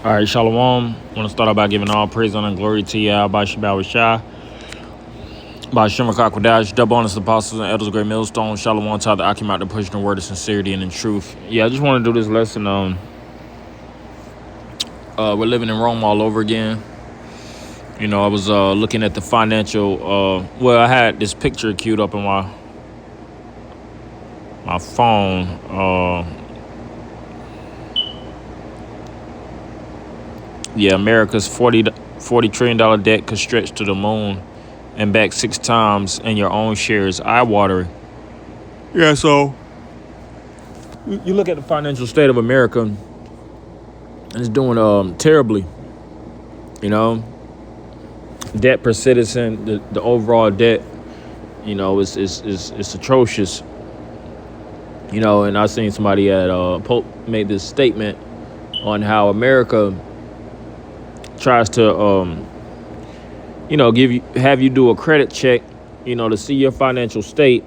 All right, Shalom. I want to start out by giving all praise, honor, and glory to Yah, by Shabbat Shah, by Shema Kakwadash, double honest apostles and elders of great millstone. Shalom to the Akim out to push the word of sincerity and in truth. Yeah, I just want to do this lesson. We're living in Rome all over again. You know, I was looking at the financial. I had this picture queued up on my phone. America's $40 trillion debt could stretch to the moon and back 6 times, and your own shares eye-watering. Yeah, so you look at the financial state of America, and it's doing terribly. You know, debt per citizen, the overall debt, you know, is atrocious. You know, and I seen somebody at Pope made this statement on how America tries to have you do a credit check, you know, to see your financial state,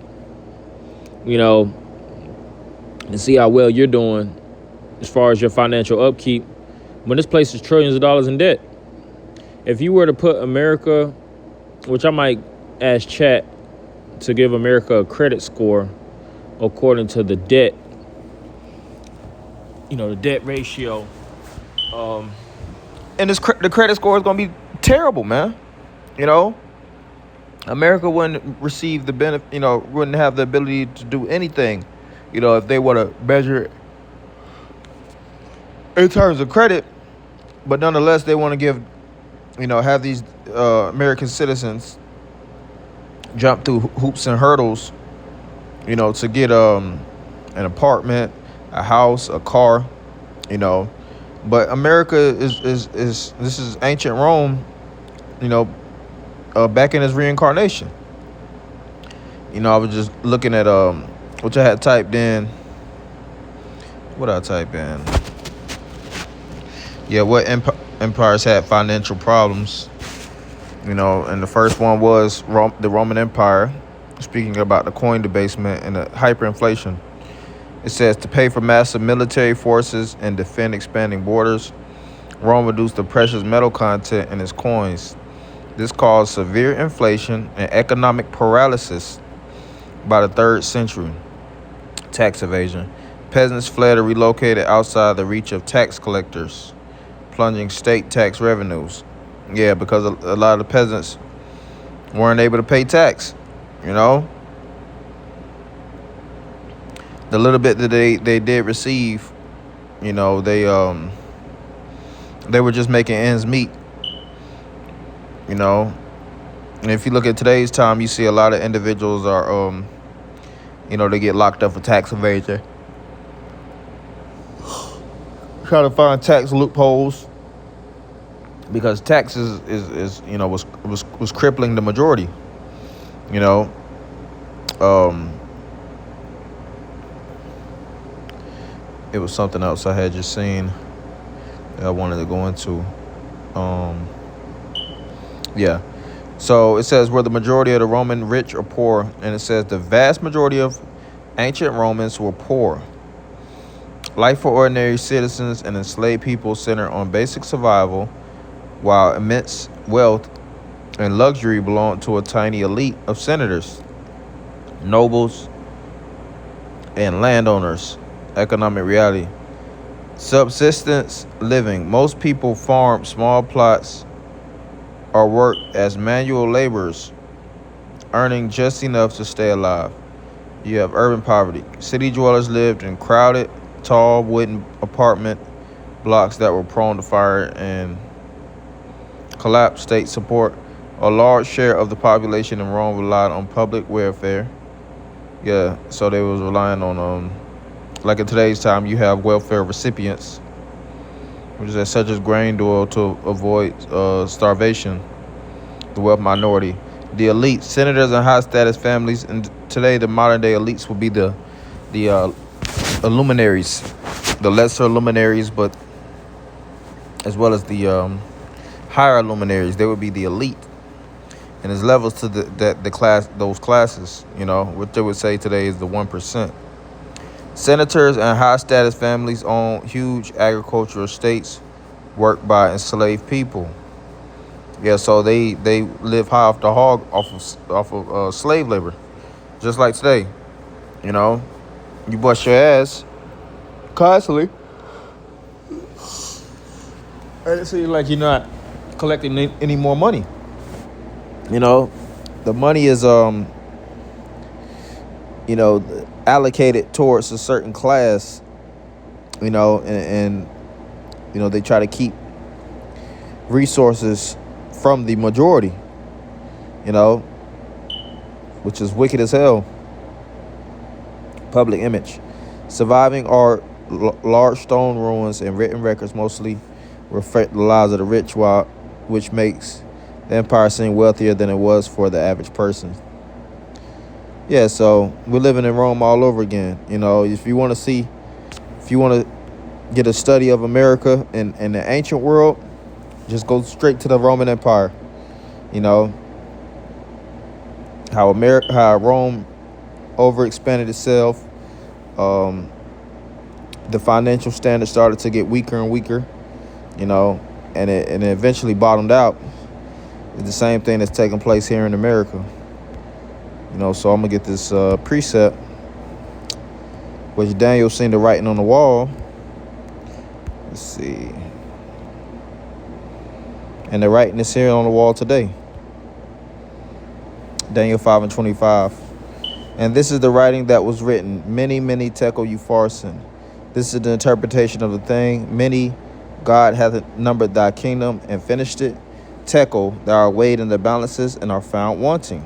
you know, and see how well you're doing as far as your financial upkeep, when this place is trillions of dollars in debt. If you were to put America, which I might ask chat to give America a credit score according to the debt, you know, the debt ratio, and the credit score is going to be terrible, man. You know, America wouldn't receive the benefit, you know, wouldn't have the ability to do anything, you know, if they were to measure it in terms of credit. But nonetheless, they want to give, you know, have these American citizens jump through hoops and hurdles, you know, to get an apartment, a house, a car, you know. But America is this is ancient Rome, you know, back in its reincarnation. You know, I was just looking at which I had typed in. What I type in? Yeah, what empires had financial problems? You know, and the first one was the Roman Empire. Speaking about the coin debasement and the hyperinflation, it says to pay for massive military forces and defend expanding borders, Rome reduced the precious metal content in its coins. This caused severe inflation and economic paralysis by the 3rd century. Tax evasion. Peasants fled or relocated outside the reach of tax collectors, plunging state tax revenues. Yeah, because a lot of the peasants weren't able to pay tax, you know. The little bit that they did receive, you know, they were just making ends meet, you know. And if you look at today's time, you see a lot of individuals are, you know, they get locked up for tax evasion, trying to find tax loopholes, because taxes is you know was crippling the majority, you know. It was something else I had just seen that I wanted to go into. Yeah. So it says, were the majority of the Roman rich or poor? And it says the vast majority of ancient Romans were poor. Life for ordinary citizens and enslaved people centered on basic survival, while immense wealth and luxury belonged to a tiny elite of senators, nobles, and landowners. Economic reality. Subsistence living. Most people farm small plots or work as manual laborers, earning just enough to stay alive. You have urban poverty. City dwellers lived in crowded, tall wooden apartment blocks that were prone to fire and collapse. State support. A large share of the population in Rome relied on public welfare. Yeah, so they was relying on like in today's time, you have welfare recipients, which is such as grain oil to avoid starvation. The wealth minority, the elite, senators and high status families, and today the modern day elites will be the luminaries, the lesser luminaries, but as well as the higher luminaries. They would be the elite, and there's levels to those classes. You know, what they would say today is the 1%. Senators and high-status families own huge agricultural estates worked by enslaved people. Yeah, so they live high off the hog off of slave labor, just like today. You know, you bust your ass constantly, and it seems like you're not collecting any more money. You know, the money is you know, allocated towards a certain class. You know, and you know they try to keep resources from the majority. You know, which is wicked as hell. Public image. Surviving are large stone ruins and written records mostly reflect the lives of the rich, which makes the empire seem wealthier than it was for the average person. Yeah, so we're living in Rome all over again. You know, if you want to get a study of America in the ancient world, just go straight to the Roman Empire. You know, how Rome overexpanded itself. The financial standard started to get weaker and weaker, you know, and it eventually bottomed out. It's the same thing that's taking place here in America. You know, so I'm gonna get this precept, which Daniel seen the writing on the wall. Let's see, and the writing is here on the wall today. Daniel 5:25. And this is the writing that was written. Many, many tekel upharsin. This is the interpretation of the thing. Many, God hath numbered thy kingdom and finished it. Tekel, thou art weighed in the balances and are found wanting.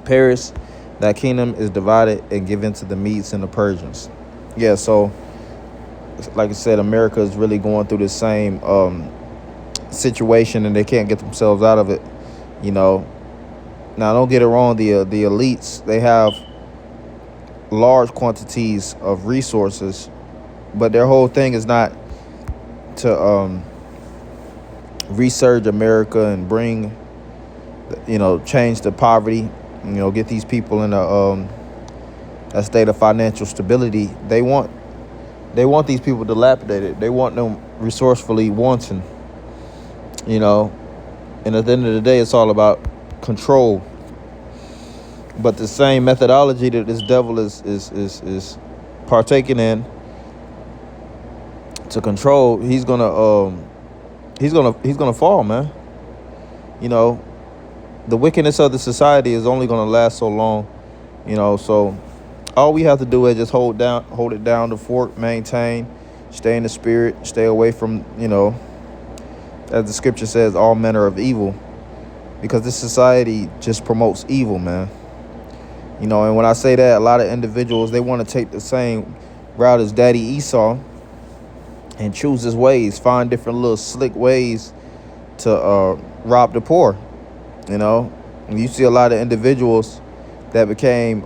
Paris, thy kingdom is divided and given to the Medes and the Persians. Yeah, so like I said, America is really going through the same situation, and they can't get themselves out of it. You know, now don't get it wrong. The elites, they have large quantities of resources, but their whole thing is not to resurge America and bring, you know, change the poverty. You know, get these people in a state of financial stability. They want these people dilapidated. They want them resourcefully wanting. You know, and at the end of the day, it's all about control. But the same methodology that this devil is partaking in to control, he's gonna fall, man. You know, the wickedness of the society is only gonna last so long. You know, so all we have to do is just hold it down, the fort, maintain, stay in the spirit, stay away from, you know, as the scripture says, all manner of evil, because this society just promotes evil, man. You know, and when I say that, a lot of individuals, they want to take the same route as Daddy Esau and choose his ways, find different little slick ways to rob the poor. You know, and you see a lot of individuals that became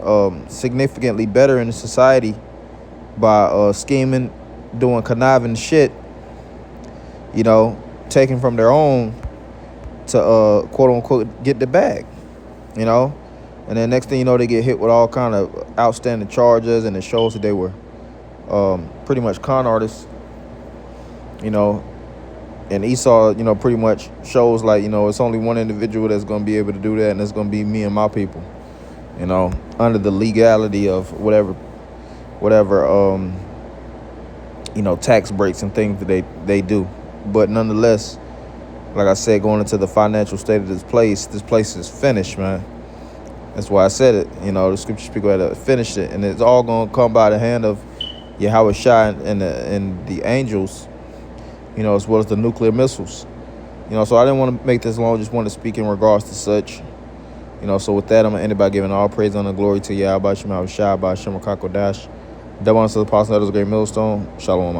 significantly better in the society by scheming, doing conniving shit, you know, taking from their own to quote unquote get the bag, you know. And then next thing you know, they get hit with all kind of outstanding charges, and it shows that they were pretty much con artists, you know. And Esau, you know, pretty much shows like, you know, it's only one individual that's going to be able to do that, and it's going to be me and my people, you know, under the legality of whatever, you know, tax breaks and things that they do. But nonetheless, like I said, going into the financial state of this place is finished, man. That's why I said it. You know, the scriptures speak about it, finished it, and it's all going to come by the hand of Yahweh Shai and the angels, you know, as well as the nuclear missiles. You know, so I didn't want to make this long, just wanted to speak in regards to such. You know, so with that, I'm going to end it by giving all praise and glory to Yahweh Shai, by Hashem Kakodash. Double honor to the apostle, that is a great millstone. Shalom,